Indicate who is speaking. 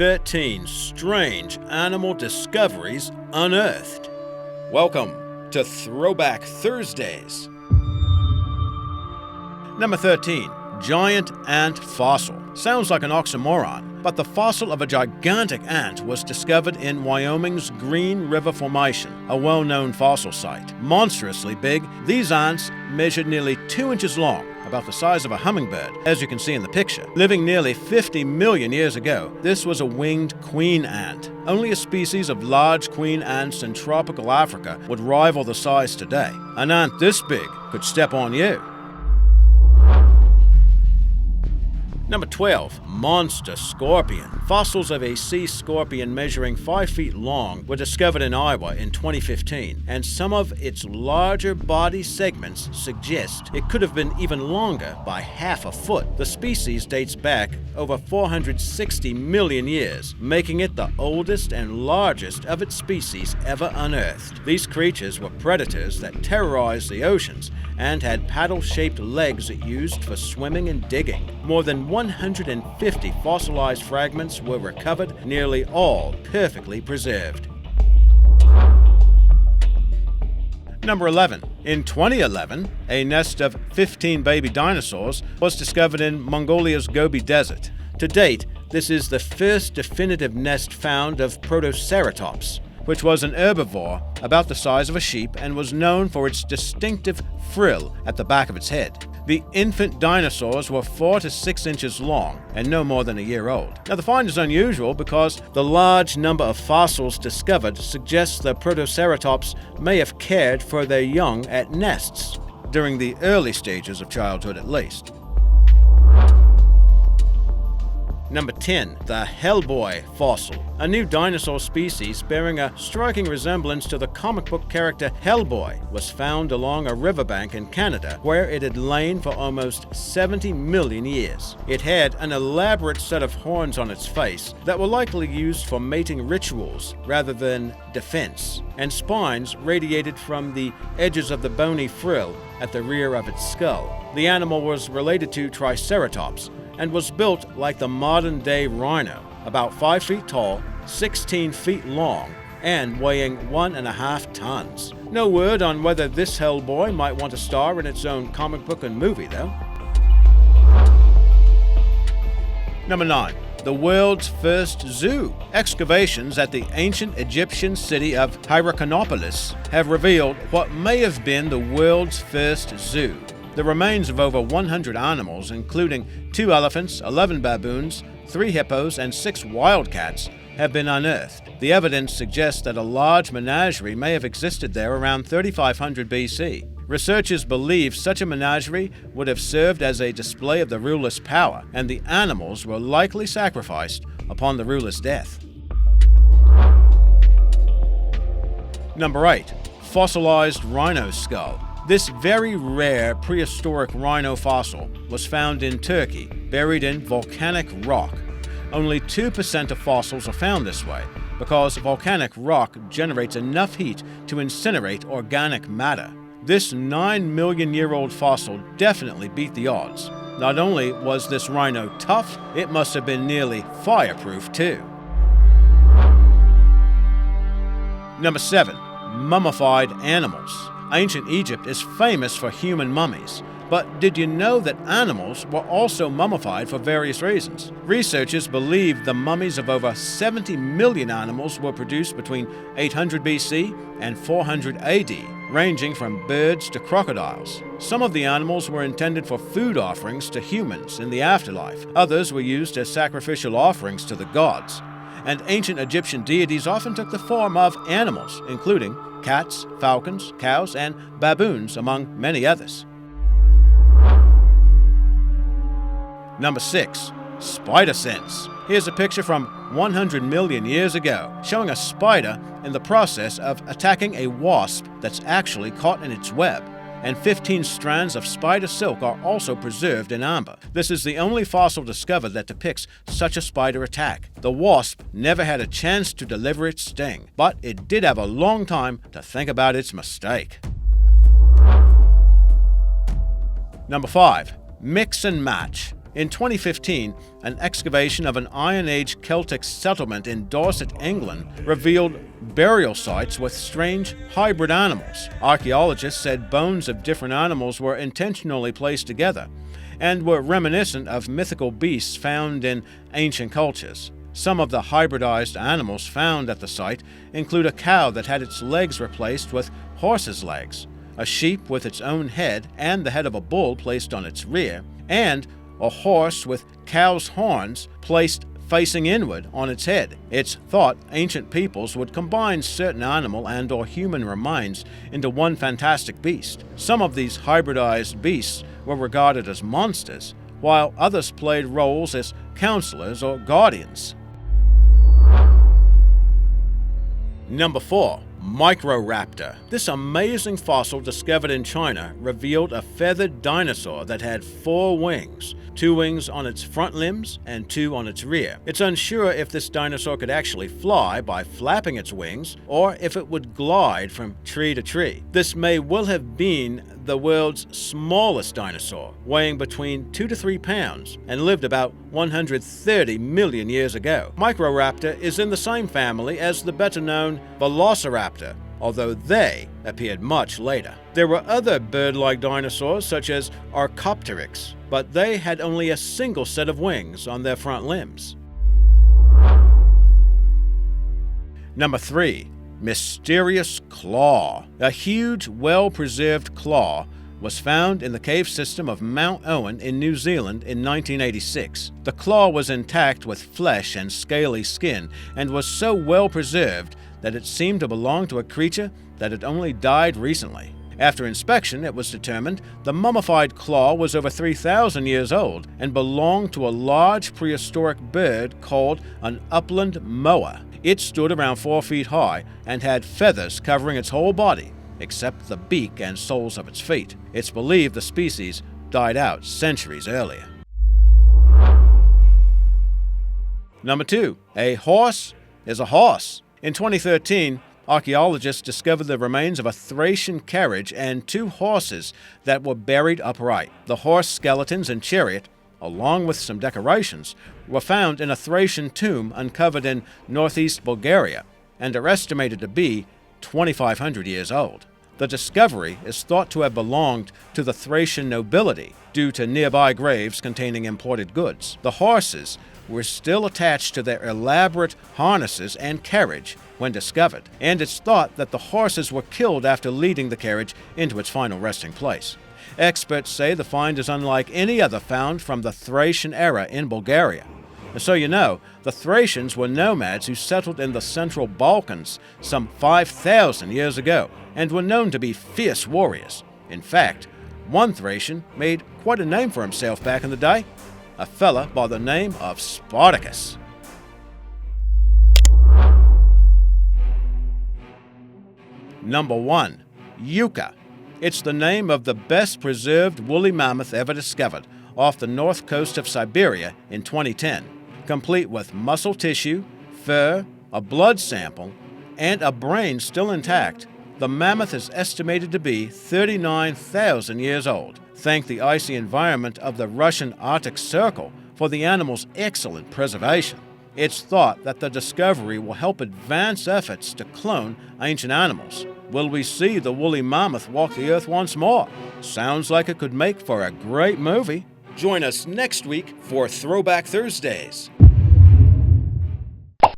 Speaker 1: 13 Strange Animal Discoveries Unearthed. Welcome to Throwback Thursdays. Number 13. Giant Ant Fossil. Sounds like an oxymoron, but the fossil of a gigantic ant was discovered in Wyoming's Green River Formation, a well-known fossil site. Monstrously big, these ants measured nearly 2 inches long, about the size of a hummingbird, as you can see in the picture. Living nearly 50 million years ago, this was a winged queen ant. Only a species of large queen ants in tropical Africa would rival the size today. An ant this big could step on you. Number 12. Monster Scorpion. Fossils of a sea scorpion measuring 5 feet long were discovered in Iowa in 2015, and some of its larger body segments suggest it could have been even longer by half a foot. The species dates back over 460 million years, making it the oldest and largest of its species ever unearthed. These creatures were predators that terrorized the oceans and had paddle-shaped legs it used for swimming and digging. More than 150 fossilized fragments were recovered, nearly all perfectly preserved. Number 11. In 2011, a nest of 15 baby dinosaurs was discovered in Mongolia's Gobi Desert. To date, this is the first definitive nest found of Protoceratops, which was an herbivore about the size of a sheep and was known for its distinctive frill at the back of its head. The infant dinosaurs were 4 to 6 inches long and no more than a year old. Now, the find is unusual because the large number of fossils discovered suggests the Protoceratops may have cared for their young at nests, during the early stages of childhood at least. Number 10. The HELLBOY fossil. A new dinosaur species bearing a striking resemblance to the comic book character HELLBOY was found along a riverbank in Canada, where it had lain for almost 70 million years. It had an elaborate set of horns on its face that were likely used for mating rituals rather than defense, and spines radiated from the edges of the bony frill at the rear of its skull. The animal was related to Triceratops and was built like the modern-day rhino, about 5 feet tall, 16 feet long, and weighing 1.5 tons. No word on whether this HELLBOY might want to star in its own comic book and movie, though. Number 9. The world's first zoo. Excavations at the ancient Egyptian city of Hierakonpolis have revealed what may have been the world's first zoo. The remains of over 100 animals, including 2 elephants, 11 baboons, 3 hippos, and 6 wildcats, have been unearthed. The evidence suggests that a large menagerie may have existed there around 3500 BC. Researchers believe such a menagerie would have served as a display of the ruler's power, and the animals were likely sacrificed upon the ruler's death. Number 8. Fossilized rhino skull. This very rare prehistoric rhino fossil was found in Turkey, buried in volcanic rock. Only 2% of fossils are found this way, because volcanic rock generates enough heat to incinerate organic matter. This 9-million-year-old fossil definitely beat the odds. Not only was this rhino tough, it must have been nearly fireproof too. Number 7. Mummified animals. Ancient Egypt is famous for human mummies, but did you know that animals were also mummified for various reasons? Researchers believe the mummies of over 70 million animals were produced between 800 BC and 400 AD, ranging from birds to crocodiles. Some of the animals were intended for food offerings to humans in the afterlife. Others were used as sacrificial offerings to the gods. And ancient Egyptian deities often took the form of animals, including cats, falcons, cows, and baboons, among many others. Number 6. Spider sense. Here's a picture from 100 million years ago, showing a spider in the process of attacking a wasp that's actually caught in its web. And 15 strands of spider silk are also preserved in amber. This is the only fossil discovered that depicts such a spider attack. The wasp never had a chance to deliver its sting, but it did have a long time to think about its mistake. Number 5. Mix and match. In 2015, an excavation of an Iron Age Celtic settlement in Dorset, England, revealed burial sites with strange hybrid animals. Archaeologists said bones of different animals were intentionally placed together and were reminiscent of mythical beasts found in ancient cultures. Some of the hybridized animals found at the site include a cow that had its legs replaced with horse's legs, a sheep with its own head and the head of a bull placed on its rear, and a horse with cow's horns placed facing inward on its head. It's thought ancient peoples would combine certain animal and/or human remains into one fantastic beast. Some of these hybridized beasts were regarded as monsters, while others played roles as counselors or guardians. Number 4. MICRORAPTOR. This amazing fossil discovered in China revealed a feathered dinosaur that had 4 wings, 2 wings on its front limbs and 2 on its rear. It's unsure if this dinosaur could actually fly by flapping its wings or if it would glide from tree to tree. This may well have been the world's smallest dinosaur, weighing between 2 to 3 pounds, and lived about 130 million years ago. MICRORAPTOR is in the same family as the better-known Velociraptor, although they appeared much later. There were other bird-like dinosaurs such as Archaeopteryx, but they had only a single set of wings on their front limbs. Number 3. Mysterious claw. A huge, well-preserved claw was found in the cave system of Mount Owen in New Zealand in 1986. The claw was intact with flesh and scaly skin and was so well preserved that it seemed to belong to a creature that had only died recently. After inspection, it was determined the mummified claw was over 3,000 years old and belonged to a large prehistoric bird called an upland moa. It stood around 4 feet high and had feathers covering its whole body, except the beak and soles of its feet. It's believed the species died out centuries earlier. Number 2. A horse is a horse. In 2013, archaeologists discovered the remains of a Thracian carriage and 2 horses that were buried upright. The horse skeletons and chariot, along with some decorations, were found in a Thracian tomb uncovered in northeast Bulgaria and are estimated to be 2,500 years old. The discovery is thought to have belonged to the Thracian nobility due to nearby graves containing imported goods. The horses were still attached to their elaborate harnesses and carriage when discovered, and it's thought that the horses were killed after leading the carriage into its final resting place. Experts say the find is unlike any other found from the Thracian era in Bulgaria. So you know, the Thracians were nomads who settled in the central Balkans some 5,000 years ago and were known to be fierce warriors. In fact, one Thracian made quite a name for himself back in the day, a fella by the name of Spartacus. Number 1. YUKA. It's the name of the best-preserved woolly mammoth ever discovered off the north coast of Siberia in 2010, complete with muscle tissue, fur, a blood sample, and a brain still intact. The mammoth is estimated to be 39,000 years old. Thank the icy environment of the Russian Arctic Circle for the animal's excellent preservation. It's thought that the discovery will help advance efforts to clone ancient animals. Will we see the woolly mammoth walk the earth once more? Sounds like it could make for a great movie. Join us next week for Throwback Thursdays.